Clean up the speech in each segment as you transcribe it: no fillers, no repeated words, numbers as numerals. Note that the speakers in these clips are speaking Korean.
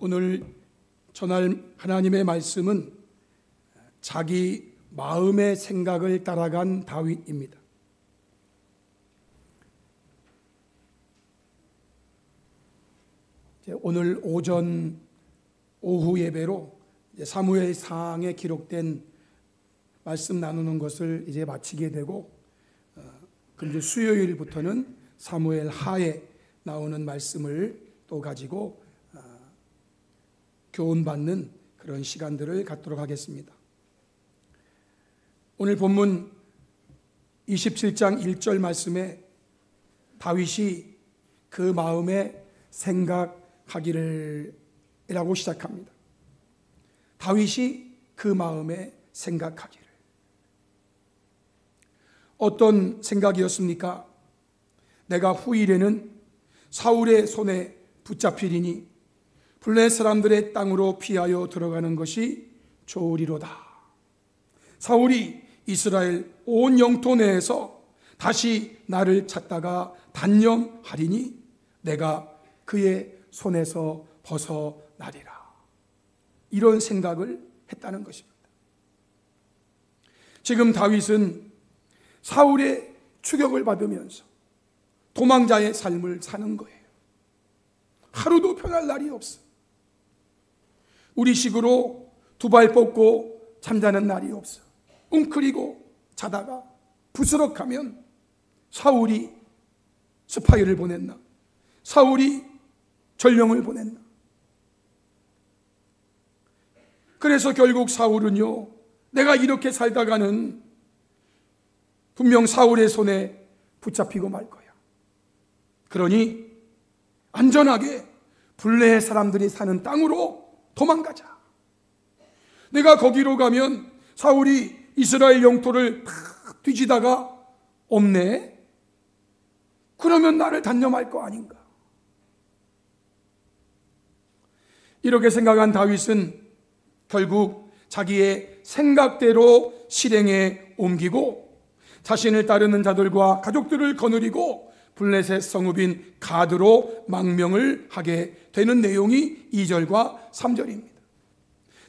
오늘 전할 하나님의 말씀은 자기 마음의 생각을 따라간 다윗입니다. 오늘 오전 오후 예배로 사무엘상에 기록된 말씀 나누는 것을 이제 마치게 되고, 금주 수요일부터는 사무엘 하에 나오는 말씀을 또 가지고 교훈받는 그런 시간들을 갖도록 하겠습니다. 오늘 본문 27장 1절 말씀에 다윗이 그 마음에 생각하기를 이라고 시작합니다. 다윗이 그 마음에 생각하기를. 어떤 생각이었습니까? 내가 후일에는 사울의 손에 붙잡히리니 블레셋 사람들의 땅으로 피하여 들어가는 것이 좋으리로다. 사울이 이스라엘 온 영토 내에서 다시 나를 찾다가 단념하리니 내가 그의 손에서 벗어나리라. 이런 생각을 했다는 것입니다. 지금 다윗은 사울의 추격을 받으면서 도망자의 삶을 사는 거예요. 하루도 편할 날이 없어. 우리식으로 두 발 뻗고 잠자는 날이 없어. 웅크리고 자다가 부스럭하면 사울이 스파이를 보냈나? 사울이 전령을 보냈나? 그래서 결국 사울은요, 내가 이렇게 살다가는 분명 사울의 손에 붙잡히고 말 거야. 그러니 안전하게 블레셋 사람들이 사는 땅으로 도망가자. 내가 거기로 가면 사울이 이스라엘 영토를 다 뒤지다가 없네? 그러면 나를 단념할 거 아닌가? 이렇게 생각한 다윗은 결국 자기의 생각대로 실행에 옮기고 자신을 따르는 자들과 가족들을 거느리고 블레셋 성읍인 가드로 망명을 하게 되는 내용이 2절과 3절입니다.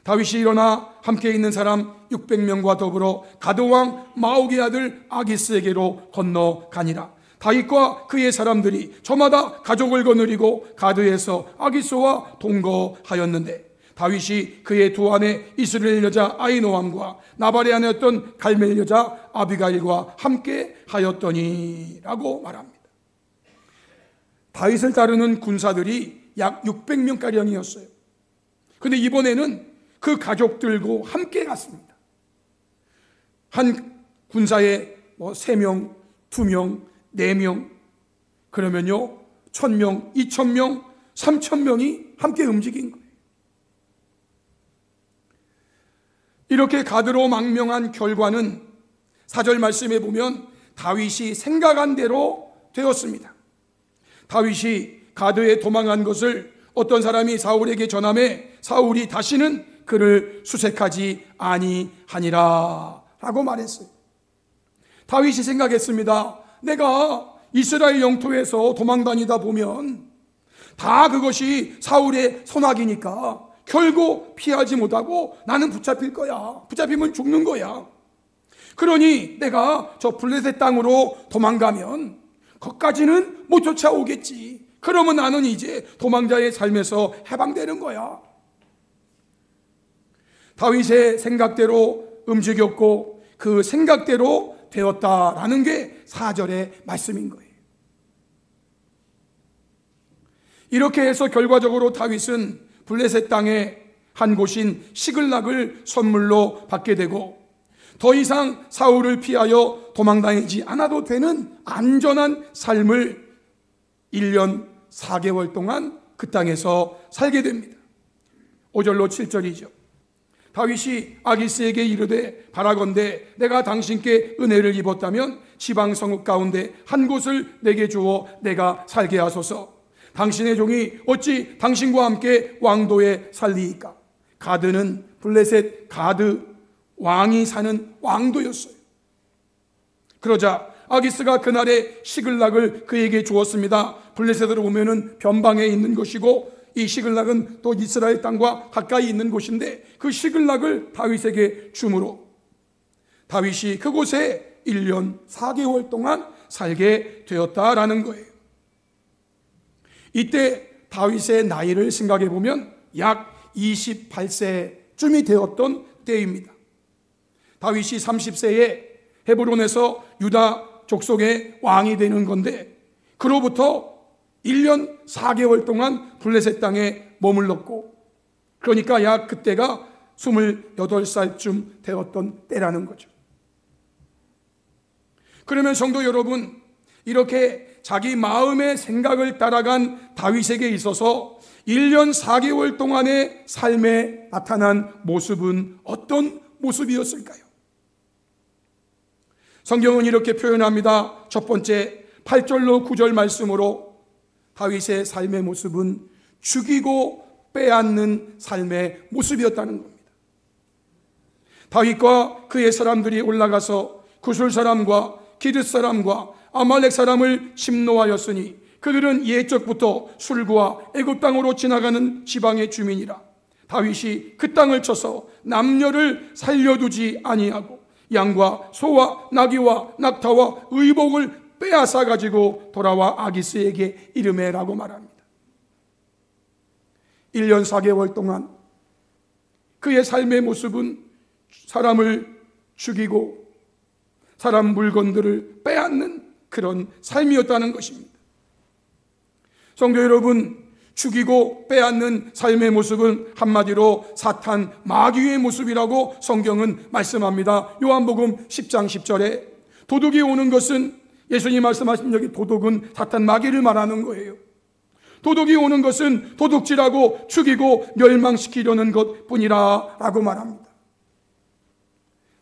다윗이 일어나 함께 있는 사람 600명과 더불어 가드왕 마옥의 아들 아기스에게로 건너가니라. 다윗과 그의 사람들이 저마다 가족을 거느리고 가드에서 아기스와 동거하였는데 다윗이 그의 두 아내 이스라엘 여자 아히노함과 나발의 아내였던 갈멜 여자 아비가일과 함께 하였더니라고 말합니다. 다윗을 따르는 군사들이 약 600명가량이었어요. 그런데 이번에는 그 가족들과 함께 갔습니다. 한 군사에 3명, 2명, 4명, 그러면요 1000명, 2000명, 3000명이 함께 움직인 거예요. 이렇게 가드로 망명한 결과는 4절 말씀에 보면 다윗이 생각한 대로 되었습니다. 다윗이 가드에 도망한 것을 어떤 사람이 사울에게 전함에 사울이 다시는 그를 수색하지 아니하니라 라고 말했어요. 다윗이 생각했습니다. 내가 이스라엘 영토에서 도망다니다 보면 다 그것이 사울의 손아귀니까 결국 피하지 못하고 나는 붙잡힐 거야. 붙잡히면 죽는 거야. 그러니 내가 저 블레셋 땅으로 도망가면 거기까지는 못 쫓아오겠지. 그러면 나는 이제 도망자의 삶에서 해방되는 거야. 다윗의 생각대로 움직였고 그 생각대로 되었다라는 게 4절의 말씀인 거예요. 이렇게 해서 결과적으로 다윗은 블레셋 땅의 한 곳인 시글락을 선물로 받게 되고 더 이상 사울을 피하여 도망다니지 않아도 되는 안전한 삶을 1년 4개월 동안 그 땅에서 살게 됩니다. 5절로 7절이죠. 다윗이 아기스에게 이르되 바라건대 내가 당신께 은혜를 입었다면 지방 성읍 가운데 한 곳을 내게 주어 내가 살게 하소서. 당신의 종이 어찌 당신과 함께 왕도에 살리이까? 가드는 블레셋 가드 왕이 사는 왕도였어요. 그러자 아기스가 그날의 시글락을 그에게 주었습니다. 블레셋으로 오면은 변방에 있는 것이고 이 시글락은 또 이스라엘 땅과 가까이 있는 곳인데 그 시글락을 다윗에게 주므로 다윗이 그곳에 1년 4개월 동안 살게 되었다라는 거예요. 이때 다윗의 나이를 생각해 보면 약 28세쯤이 되었던 때입니다. 다윗이 30세에 헤브론에서 유다 족속의 왕이 되는 건데 그로부터 1년 4개월 동안 블레셋 땅에 머물렀고 그러니까 약 그때가 28살쯤 되었던 때라는 거죠. 그러면 성도 여러분, 이렇게 자기 마음의 생각을 따라간 다윗에게 있어서 1년 4개월 동안의 삶에 나타난 모습은 어떤 모습이었을까요? 성경은 이렇게 표현합니다. 첫 번째 8절로 9절 말씀으로 다윗의 삶의 모습은 죽이고 빼앗는 삶의 모습이었다는 겁니다. 다윗과 그의 사람들이 올라가서 구술 사람과 기럇 사람과 아말렉 사람을 침노하였으니 그들은 옛적부터 술과 애굽 땅으로 지나가는 지방의 주민이라. 다윗이 그 땅을 쳐서 남녀를 살려두지 아니하고 양과 소와 나귀와 낙타와 의복을 빼앗아 가지고 돌아와 아기스에게 이르매라고 말합니다. 1년 4개월 동안 그의 삶의 모습은 사람을 죽이고 사람 물건들을 빼앗는 그런 삶이었다는 것입니다. 성도 여러분, 죽이고 빼앗는 삶의 모습은 한마디로 사탄 마귀의 모습이라고 성경은 말씀합니다. 요한복음 10장 10절에 도둑이 오는 것은, 예수님 말씀하신 여기 도둑은 사탄 마귀를 말하는 거예요. 도둑이 오는 것은 도둑질하고 죽이고 멸망시키려는 것뿐이라 라고 말합니다.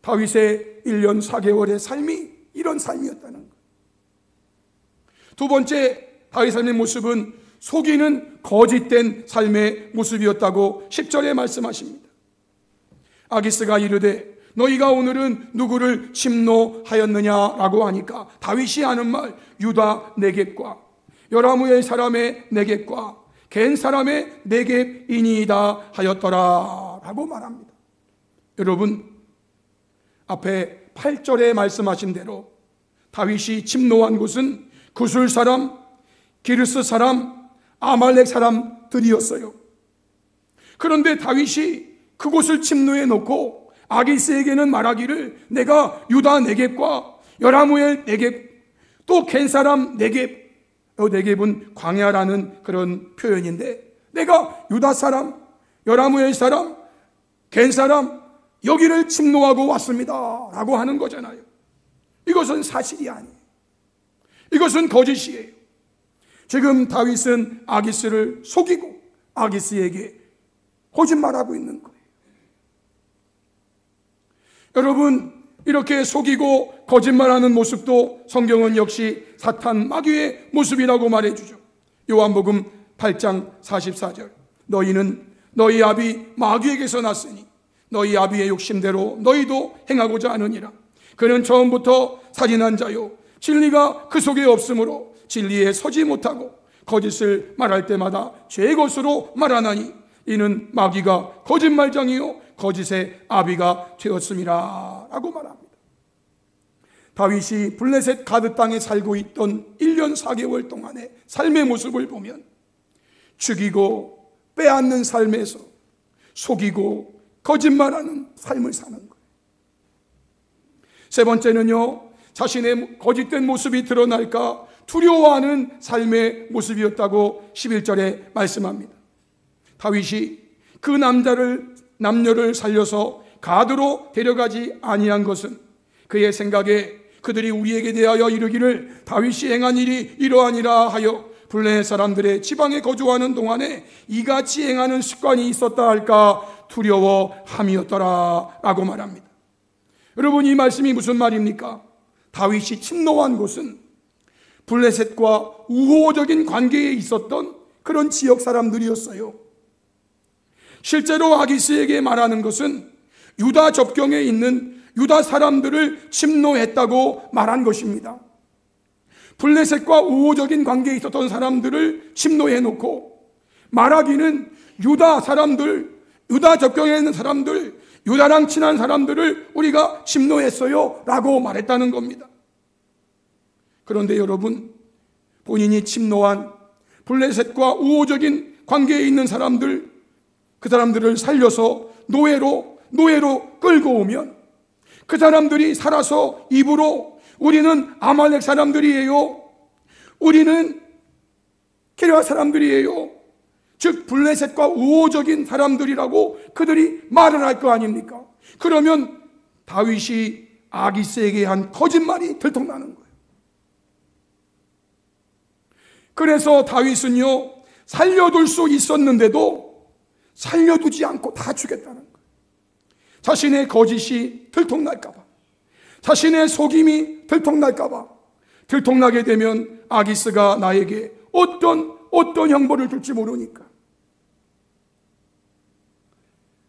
다윗의 1년 4개월의 삶이 이런 삶이었다는 거예요. 두 번째, 다윗의 삶의 모습은 속이는 거짓된 삶의 모습이었다고 10절에 말씀하십니다. 아기스가 이르되 너희가 오늘은 누구를 침노하였느냐라고 하니까 다윗이 하는 말, 유다 네겝과 여라무엘 사람의 네겝과 겐 사람의 네겝이니이다 하였더라 라고 말합니다. 여러분, 앞에 8절에 말씀하신 대로 다윗이 침노한 곳은 구술 사람, 기르스 사람, 아말렉 사람들이었어요. 그런데 다윗이 그곳을 침노해 놓고 아기스에게는 말하기를 내가 유다 네겝과 여라무엘 네겝 또 겐 사람 네겝, 네겝은 광야라는 그런 표현인데 내가 유다 사람, 여라무엘 사람, 겐 사람 여기를 침노하고 왔습니다 라고 하는 거잖아요. 이것은 사실이 아니에요. 이것은 거짓이에요. 지금 다윗은 아기스를 속이고 아기스에게 거짓말하고 있는 거예요. 여러분, 이렇게 속이고 거짓말하는 모습도 성경은 역시 사탄 마귀의 모습이라고 말해주죠. 요한복음 8장 44절 너희는 너희 아비 마귀에게서 났으니 너희 아비의 욕심대로 너희도 행하고자 하느니라. 그는 처음부터 살인한 자요 진리가 그 속에 없으므로 진리에 서지 못하고 거짓을 말할 때마다 죄의 것으로 말하나니 이는 마귀가 거짓말장이요 거짓의 아비가 되었음이라 라고 말합니다. 다윗이 블레셋 가드 땅에 살고 있던 1년 4개월 동안의 삶의 모습을 보면 죽이고 빼앗는 삶에서 속이고 거짓말하는 삶을 사는 거예요. 세 번째는요, 자신의 거짓된 모습이 드러날까 두려워하는 삶의 모습이었다고 11절에 말씀합니다. 다윗이 그 남녀를 살려서 가드로 데려가지 아니한 것은 그의 생각에 그들이 우리에게 대하여 이르기를 다윗이 행한 일이 이러하니라 하여 블레셋 사람들의 지방에 거주하는 동안에 이같이 행하는 습관이 있었다 할까 두려워함이었더라 라고 말합니다. 여러분, 이 말씀이 무슨 말입니까? 다윗이 침노한 곳은 블레셋과 우호적인 관계에 있었던 그런 지역 사람들이었어요. 실제로 아기스에게 말하는 것은 유다 접경에 있는 유다 사람들을 침노했다고 말한 것입니다. 블레셋과 우호적인 관계에 있었던 사람들을 침노해 놓고 말하기는 유다 사람들, 유다 접경에 있는 사람들, 유다랑 친한 사람들을 우리가 침노했어요 라고 말했다는 겁니다. 그런데 여러분, 본인이 침노한 블레셋과 우호적인 관계에 있는 사람들, 그 사람들을 살려서 노예로 끌고 오면 그 사람들이 살아서 입으로 우리는 아말렉 사람들이에요, 우리는 기럇 사람들이에요, 즉 블레셋과 우호적인 사람들이라고 그들이 말을 할 거 아닙니까? 그러면 다윗이 아기스에게 한 거짓말이 들통나는 거예요. 그래서 다윗은요, 살려둘 수 있었는데도 살려두지 않고 다 죽였다는 거예요. 자신의 거짓이 들통날까봐, 자신의 속임이 들통날까봐. 들통나게 되면 아기스가 나에게 어떤 형벌을 줄지 모르니까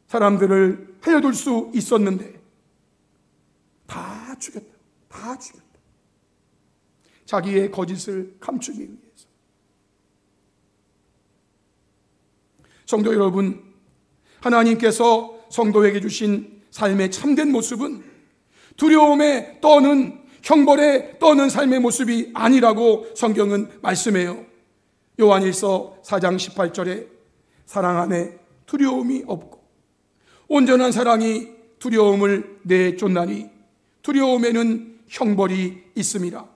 사람들을 살려둘 수 있었는데 다 죽였다. 자기의 거짓을 감추기 위해서. 성도 여러분, 하나님께서 성도에게 주신 삶의 참된 모습은 두려움에 떠는, 형벌에 떠는 삶의 모습이 아니라고 성경은 말씀해요. 요한일서 4장 18절에 사랑 안에 두려움이 없고 온전한 사랑이 두려움을 내쫓나니 두려움에는 형벌이 있음이라.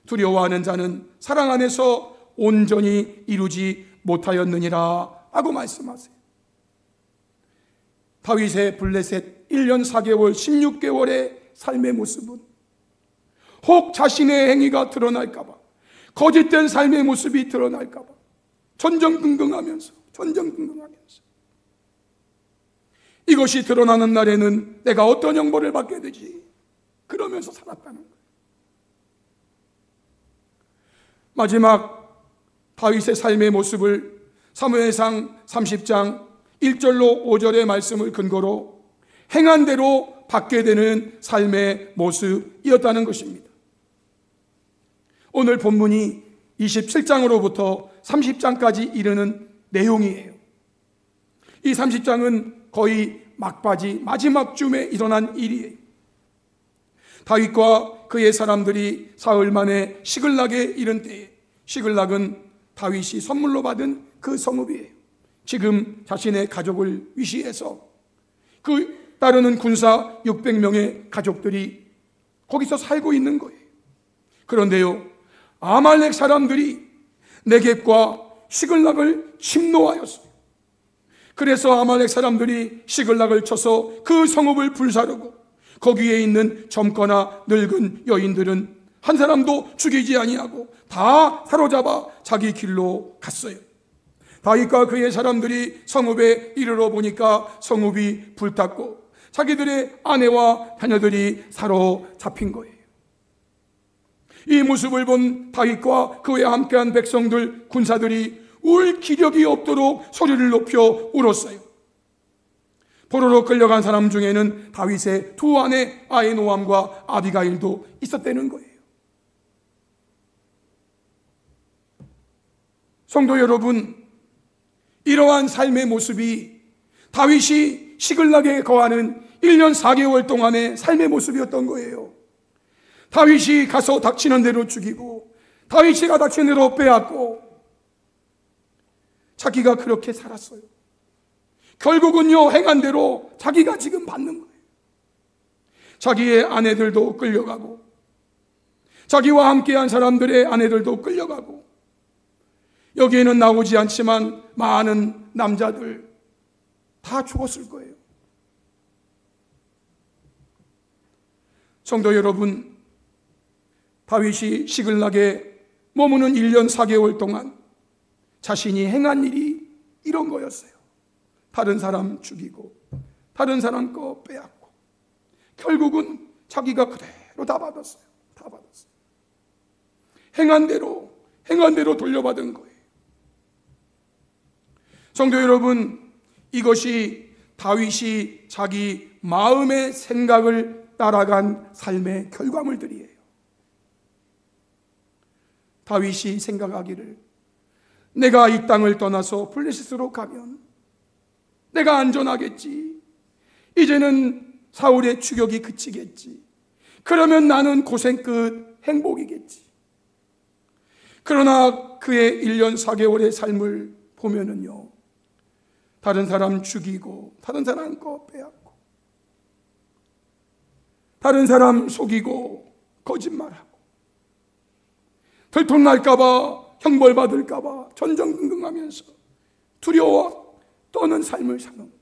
두려워하는 자는 사랑 안에서 온전히 이루지 못하였느니라 하고 말씀하세요. 다윗의 블레셋 1년 4개월 16개월의 삶의 모습은 혹 자신의 행위가 드러날까봐, 거짓된 삶의 모습이 드러날까봐 전전긍긍하면서 이것이 드러나는 날에는 내가 어떤 형벌을 받게 되지, 그러면서 살았다는 거예요. 마지막 다윗의 삶의 모습을 사무엘상 30장 1절로 5절의 말씀을 근거로 행한 대로 받게 되는 삶의 모습이었다는 것입니다. 오늘 본문이 27장으로부터 30장까지 이르는 내용이에요. 이 30장은 거의 막바지 마지막 쯤에 일어난 일이에요. 다윗과 그의 사람들이 사흘 만에 시글락에 이른 때에, 시글락은 다윗이 선물로 받은 그 성읍이에요. 지금 자신의 가족을 위시해서 그 따르는 군사 600명의 가족들이 거기서 살고 있는 거예요. 그런데요, 아말렉 사람들이 네겝과 시글락을 침노하였어요. 그래서 아말렉 사람들이 시글락을 쳐서 그 성읍을 불사르고 거기에 있는 젊거나 늙은 여인들은 한 사람도 죽이지 아니하고 다 사로잡아 자기 길로 갔어요. 다윗과 그의 사람들이 성읍에 이르러 보니까 성읍이 불탔고 자기들의 아내와 자녀들이 사로잡힌 거예요. 이 모습을 본 다윗과 그와 함께한 백성들, 군사들이 울 기력이 없도록 소리를 높여 울었어요. 포로로 끌려간 사람 중에는 다윗의 두 아내 아히노암과 아비가일도 있었다는 거예요. 성도 여러분, 이러한 삶의 모습이 다윗이 시글락에 거하는 1년 4개월 동안의 삶의 모습이었던 거예요. 다윗이 가서 닥치는 대로 죽이고 다윗이 닥치는 대로 빼앗고 자기가 그렇게 살았어요. 결국은요, 행한 대로 자기가 지금 받는 거예요. 자기의 아내들도 끌려가고 자기와 함께한 사람들의 아내들도 끌려가고, 여기에는 나오지 않지만 많은 남자들 다 죽었을 거예요. 성도 여러분, 다윗이 시글락에 머무는 1년 4개월 동안 자신이 행한 일이 이런 거였어요. 다른 사람 죽이고 다른 사람 거 빼앗고 결국은 자기가 그대로 다 받았어요. 행한 대로 돌려받은 거예요. 성도 여러분, 이것이 다윗이 자기 마음의 생각을 따라간 삶의 결과물들이에요. 다윗이 생각하기를 내가 이 땅을 떠나서 블레셋으로 가면 내가 안전하겠지. 이제는 사울의 추격이 그치겠지. 그러면 나는 고생 끝 행복이겠지. 그러나 그의 1년 4개월의 삶을 보면은요, 다른 사람 죽이고, 다른 사람 거 빼앗고, 다른 사람 속이고, 거짓말하고, 들통날까봐, 형벌받을까봐 전전긍긍하면서 두려워 떠는 삶을 사는,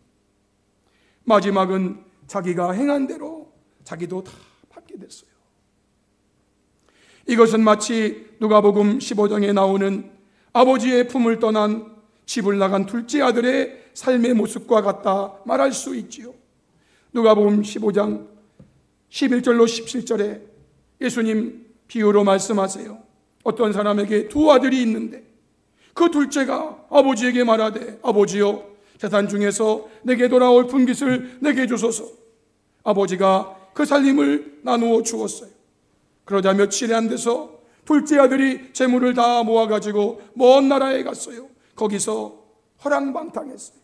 마지막은 자기가 행한 대로 자기도 다 받게 됐어요. 이것은 마치 누가복음 15장에 나오는 아버지의 품을 떠난 집을 나간 둘째 아들의 삶의 모습과 같다 말할 수 있지요. 누가복음 15장 11절로 17절에 예수님 비유로 말씀하세요. 어떤 사람에게 두 아들이 있는데 그 둘째가 아버지에게 말하되, 아버지여, 재산 중에서 내게 돌아올 분깃을 내게 주소서. 아버지가 그 살림을 나누어 주었어요. 그러자 며칠이 안 돼서 둘째 아들이 재물을 다 모아가지고 먼 나라에 갔어요. 거기서 허랑방탕했어요.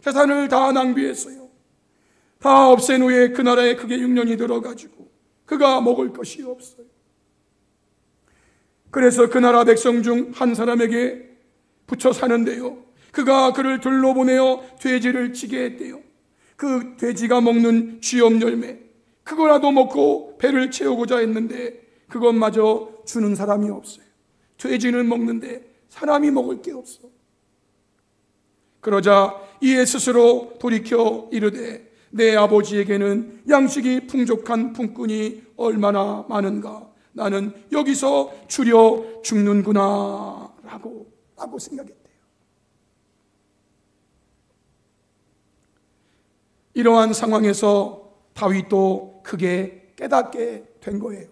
재산을 다 낭비했어요. 다 없앤 후에 그 나라에 그게 6년이 들어가지고 그가 먹을 것이 없어요. 그래서 그 나라 백성 중 한 사람에게 붙여 사는데요, 그가 그를 들로 보내어 돼지를 치게 했대요. 그 돼지가 먹는 쥐염 열매, 그거라도 먹고 배를 채우고자 했는데 그것마저 주는 사람이 없어요. 돼지는 먹는데 사람이 먹을 게 없어. 그러자 이에 스스로 돌이켜 이르되, 내 아버지에게는 양식이 풍족한 품꾼이 얼마나 많은가. 나는 여기서 줄여 죽는구나 라고 생각했대요. 이러한 상황에서 다윗도 크게 깨닫게 된 거예요.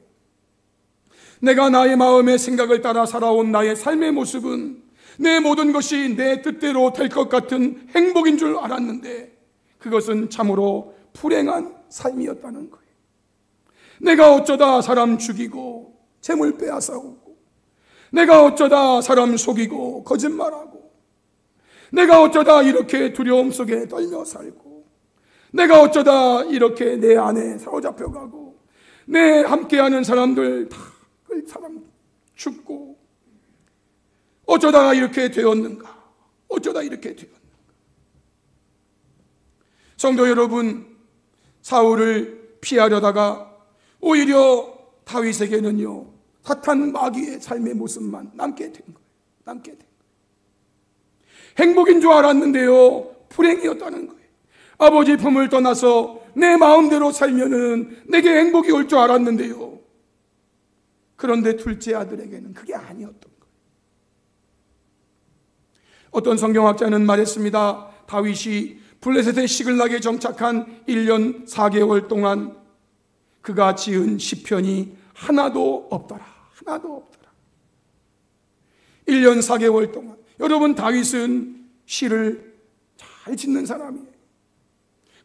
내가 나의 마음의 생각을 따라 살아온 나의 삶의 모습은 내 모든 것이 내 뜻대로 될 것 같은 행복인 줄 알았는데 그것은 참으로 불행한 삶이었다는 거예요. 내가 어쩌다 사람 죽이고 재물 빼앗아오고, 내가 어쩌다 사람 속이고 거짓말하고, 내가 어쩌다 이렇게 두려움 속에 떨며 살고, 내가 어쩌다 이렇게 내 안에 사로잡혀가고, 내 함께하는 사람들 다 그 사람 죽고, 어쩌다가 이렇게 되었는가? 어쩌다 이렇게 되었는가? 성도 여러분, 사울을 피하려다가 오히려 다윗에게는요, 사탄 마귀의 삶의 모습만 남게 된 거예요. 행복인 줄 알았는데요, 불행이었다는 거예요. 아버지 품을 떠나서 내 마음대로 살면은 내게 행복이 올 줄 알았는데요, 그런데 둘째 아들에게는 그게 아니었던 거예요. 어떤 성경학자는 말했습니다. 다윗이 블레셋의 시글락에 정착한 1년 4개월 동안 그가 지은 시편이 하나도 없더라. 1년 4개월 동안. 여러분, 다윗은 시를 잘 짓는 사람이에요.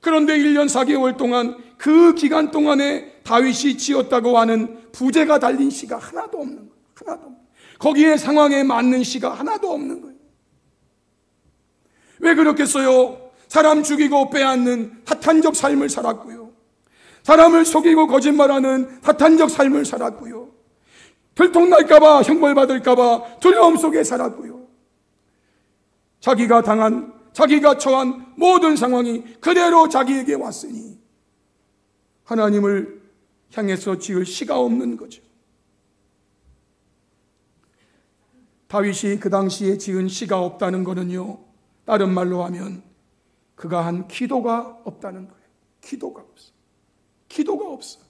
그런데 1년 4개월 동안, 그 기간 동안에 다윗이 지었다고 하는 부제가 달린 시가 하나도 없는 거예요. 거기에 상황에 맞는 시가 하나도 없는 거예요. 왜 그렇겠어요? 사람 죽이고 빼앗는 사탄적 삶을 살았고요, 사람을 속이고 거짓말하는 사탄적 삶을 살았고요, 들통날까봐 형벌받을까봐 두려움 속에 살았고요, 자기가 처한 모든 상황이 그대로 자기에게 왔으니 하나님을 향해서 지을 시가 없는 거죠. 다윗이 그 당시에 지은 시가 없다는 것은요, 다른 말로 하면 그가 한 기도가 없다는 거예요. 기도가 없어.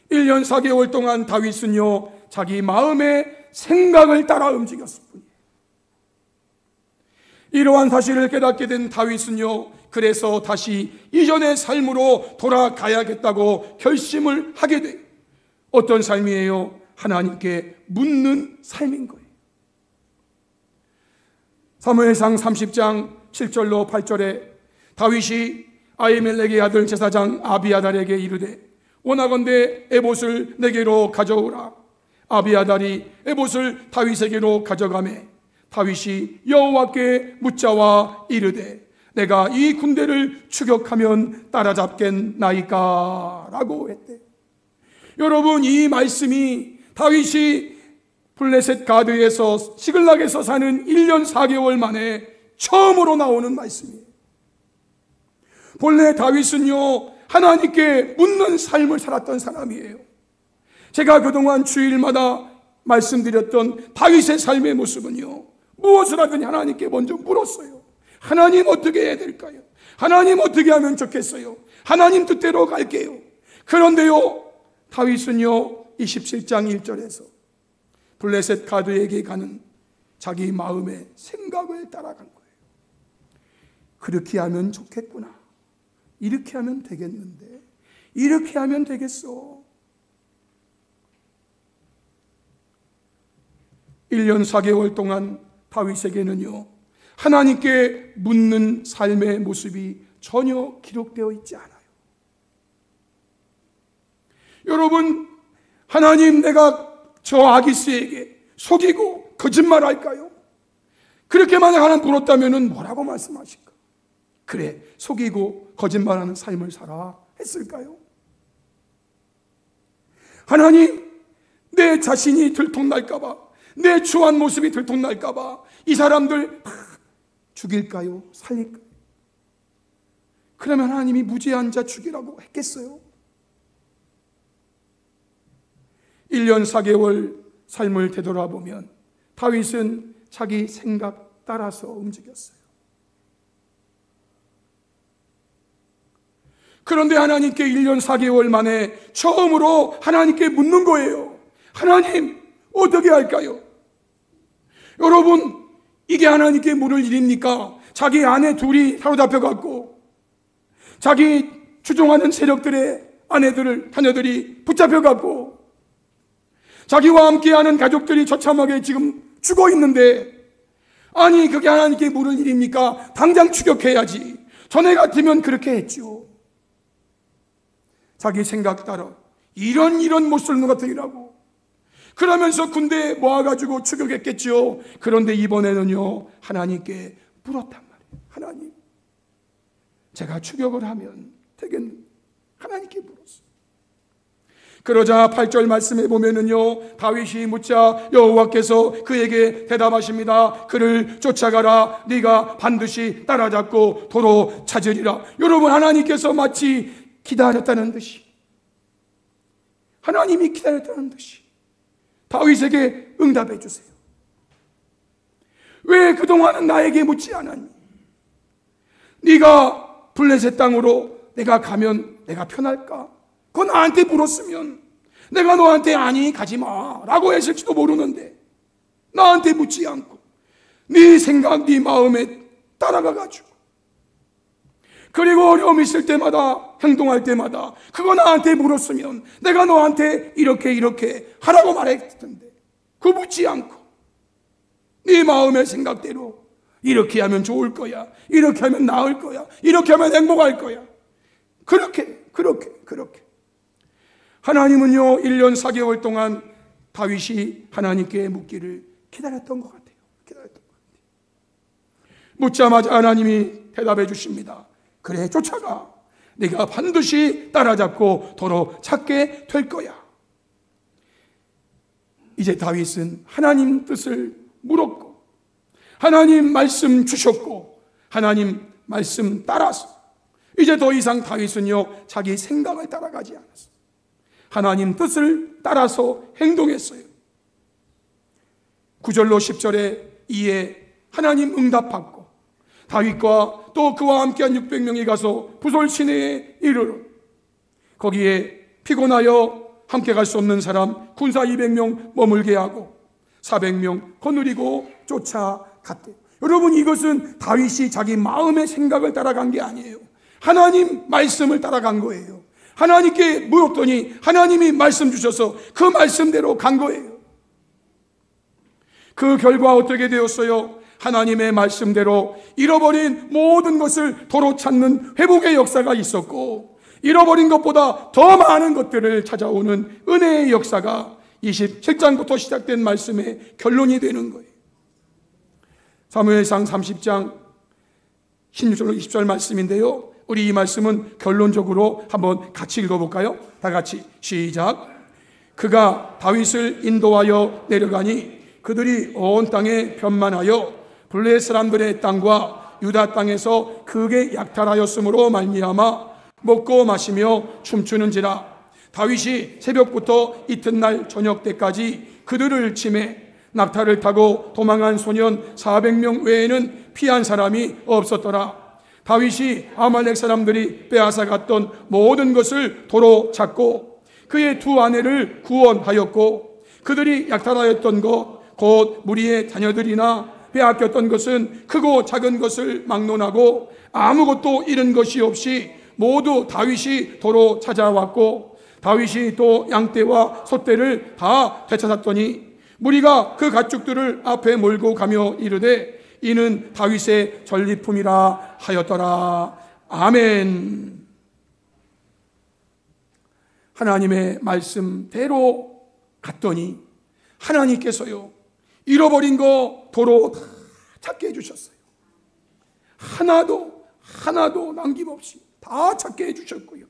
1년 4개월 동안 다윗은요, 자기 마음의 생각을 따라 움직였을 뿐이에요. 이러한 사실을 깨닫게 된 다윗은요, 그래서 다시 이전의 삶으로 돌아가야겠다고 결심을 하게 돼요. 어떤 삶이에요? 하나님께 묻는 삶인 거예요. 사무엘상 30장 7절로 8절에 다윗이 아히멜렉의 아들 제사장 아비아달에게 이르되, 원하건대 에봇을 내게로 가져오라. 아비아달이 에봇을 다윗에게로 가져가매 다윗이 여호와께 묻자와 이르되 내가 이 군대를 추격하면 따라잡겠나이까 라고 했대. 여러분, 이 말씀이 다윗이 블레셋 가드에서 시글락에서 사는 1년 4개월 만에 처음으로 나오는 말씀이에요. 본래 다윗은요, 하나님께 묻는 삶을 살았던 사람이에요. 제가 그동안 주일마다 말씀드렸던 다윗의 삶의 모습은요, 무엇을 하든 하나님께 먼저 물었어요. 하나님 어떻게 해야 될까요? 하나님 어떻게 하면 좋겠어요? 하나님 뜻대로 갈게요. 그런데요, 다윗은요 27장 1절에서 블레셋 가드에게 가는 자기 마음의 생각을 따라간 거예요. 그렇게 하면 좋겠구나. 이렇게 하면 되겠는데, 이렇게 하면 되겠어. 1년 4개월 동안 다윗에게는요, 하나님께 묻는 삶의 모습이 전혀 기록되어 있지 않아요. 여러분, 하나님, 내가 저 아기스에게 속이고 거짓말할까요? 그렇게 만약 하나님 물었다면 뭐라고 말씀하실까? 그래, 속이고 거짓말하는 삶을 살아 했을까요? 하나님, 내 자신이 들통날까봐, 내 추한 모습이 들통날까봐 이 사람들 다 죽일까요? 살릴까요? 그러면 하나님이 무죄한 자 죽이라고 했겠어요? 1년 4개월 삶을 되돌아보면 다윗은 자기 생각 따라서 움직였어요. 그런데 하나님께 1년 4개월 만에 처음으로 하나님께 묻는 거예요. 하나님, 어떻게 할까요? 여러분, 이게 하나님께 물을 일입니까? 자기 아내 둘이 사로잡혀갖고 자기 추종하는 세력들의 아내들을, 자녀들이 붙잡혀갖고 자기와 함께하는 가족들이 처참하게 지금 죽어 있는데, 아니 그게 하나님께 물을 일입니까? 당장 추격해야지. 전에 같으면 그렇게 했죠. 자기 생각 따라 이런 못쓸 것 같으라고 그러면서 군대에 모아가지고 추격했겠죠. 그런데 이번에는요, 하나님께 물었단 말이에요. 하나님, 제가 추격을 하면 되겠는데, 하나님께 물었어요. 그러자 8절 말씀에 보면은요, 다윗이 묻자 여호와께서 그에게 대답하십니다. 그를 쫓아가라. 네가 반드시 따라잡고 도로 찾으리라. 여러분, 하나님께서 마치 기다렸다는 듯이, 하나님이 기다렸다는 듯이 다윗에게 응답해 주세요. 왜 그동안은 나에게 묻지 않았니? 네가 블레셋 땅으로 내가 가면 내가 편할까? 그거 나한테 물었으면 내가 너한테 아니 가지 마 라고 했을지도 모르는데, 나한테 묻지 않고 네 생각, 네 마음에 따라가가지고, 그리고 어려움 있을 때마다, 행동할 때마다 그거 나한테 물었으면 내가 너한테 이렇게 하라고 말했을 텐데, 그거 묻지 않고 네 마음의 생각대로 이렇게 하면 좋을 거야, 이렇게 하면 나을 거야, 이렇게 하면 행복할 거야, 그렇게 하나님은요 1년 4개월 동안 다윗이 하나님께 묻기를 기다렸던 것 같아요. 묻자마자 하나님이 대답해 주십니다. 그래, 쫓아가. 네가 반드시 따라잡고 도로 찾게 될 거야. 이제 다윗은 하나님 뜻을 물었고, 하나님 말씀 주셨고, 하나님 말씀 따라서 이제 더 이상 다윗은요 자기 생각을 따라가지 않았어요. 하나님 뜻을 따라서 행동했어요. 9절로 10절에 이에 하나님 응답받고 다윗과 또 그와 함께한 600명이 가서 부솔 시내에 이르러 거기에 피곤하여 함께 갈 수 없는 사람 군사 200명 머물게 하고 400명 거느리고 쫓아갔대요. 여러분, 이것은 다윗이 자기 마음의 생각을 따라간 게 아니에요. 하나님 말씀을 따라간 거예요. 하나님께 물었더니 하나님이 말씀 주셔서 그 말씀대로 간 거예요. 그 결과 어떻게 되었어요? 하나님의 말씀대로 잃어버린 모든 것을 도로 찾는 회복의 역사가 있었고, 잃어버린 것보다 더 많은 것들을 찾아오는 은혜의 역사가 27장부터 시작된 말씀의 결론이 되는 거예요. 사무엘상 30장 16절로 20절 말씀인데요, 우리 이 말씀은 결론적으로 한번 같이 읽어볼까요? 다 같이 시작. 그가 다윗을 인도하여 내려가니 그들이 온 땅에 변만하여 블레셋 사람들의 땅과 유다 땅에서 크게 약탈하였으므로 말미암아 먹고 마시며 춤추는지라. 다윗이 새벽부터 이튿날 저녁 때까지 그들을 치매 낙타를 타고 도망한 소년 400명 외에는 피한 사람이 없었더라. 다윗이 아말렉 사람들이 빼앗아갔던 모든 것을 도로 찾고 그의 두 아내를 구원하였고, 그들이 약탈하였던 것 곧 무리의 자녀들이나 빼앗겼던 것은 크고 작은 것을 막론하고 아무것도 잃은 것이 없이 모두 다윗이 도로 찾아왔고, 다윗이 또 양떼와 소떼를 다 되찾았더니 무리가 그 가축들을 앞에 몰고 가며 이르되 이는 다윗의 전리품이라 하였더라. 아멘. 하나님의 말씀대로 갔더니 하나님께서요, 잃어버린 거 도로 다 찾게 해주셨어요. 하나도 남김없이 다 찾게 해주셨고요,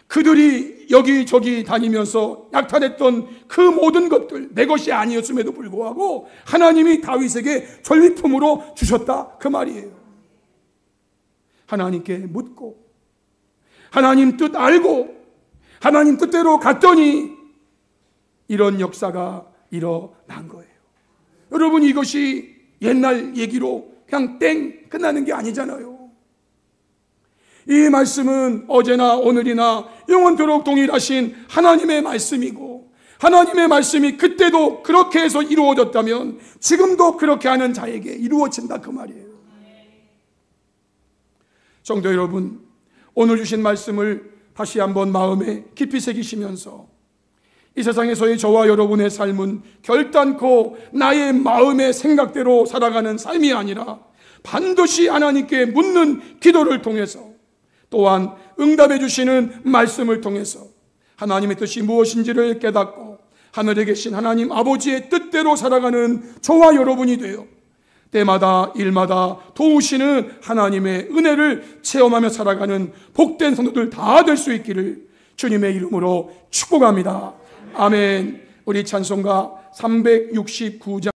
그들이 여기저기 다니면서 약탈했던 그 모든 것들 내 것이 아니었음에도 불구하고 하나님이 다윗에게 전리품으로 주셨다, 그 말이에요. 하나님께 묻고 하나님 뜻 알고 하나님 뜻대로 갔더니 이런 역사가 일어난 거예요. 여러분, 이것이 옛날 얘기로 그냥 땡 끝나는 게 아니잖아요. 이 말씀은 어제나 오늘이나 영원토록 동일하신 하나님의 말씀이고, 하나님의 말씀이 그때도 그렇게 해서 이루어졌다면 지금도 그렇게 하는 자에게 이루어진다, 그 말이에요. 성도 여러분, 오늘 주신 말씀을 다시 한번 마음에 깊이 새기시면서 이 세상에서의 저와 여러분의 삶은 결단코 나의 마음의 생각대로 살아가는 삶이 아니라 반드시 하나님께 묻는 기도를 통해서, 또한 응답해 주시는 말씀을 통해서 하나님의 뜻이 무엇인지를 깨닫고 하늘에 계신 하나님 아버지의 뜻대로 살아가는 저와 여러분이 되어 때마다 일마다 도우시는 하나님의 은혜를 체험하며 살아가는 복된 성도들 다 될 수 있기를 주님의 이름으로 축복합니다. 아멘. 우리 찬송가 369장